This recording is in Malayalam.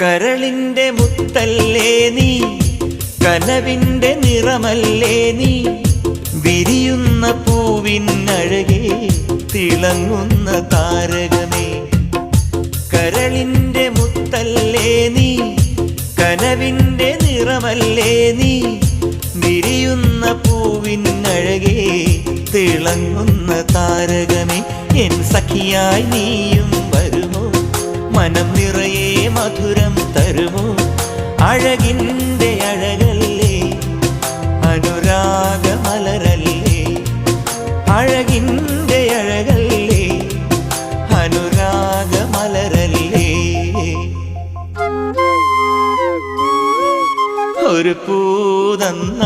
കരളിന്റെ മുത്തല്ലേ നീ, കനവിന്റെ നിറമല്ലേ നീ, വിരിയുന്ന പൂവിനഴകേ തിളങ്ങുന്ന താരകമേ. കരളിന്റെ മുത്തല്ലേ നീ, കനവിന്റെ നിറമല്ലേ നീ, വിരിയുന്ന പൂവിനഴകേ തിളങ്ങുന്ന താരകമേ. എൻ സഖിയായി നീയും വരുമോ, മനം നിറയെ മധുരം തരുമോ, അഴകിൻ്റെ അഴകല്ലേ അനുരാഗമലരല്ലേ, അഴകിൻ്റെ അഴകല്ലേ അനുരാഗമലരല്ലേ. ഒരു പൂതന്ന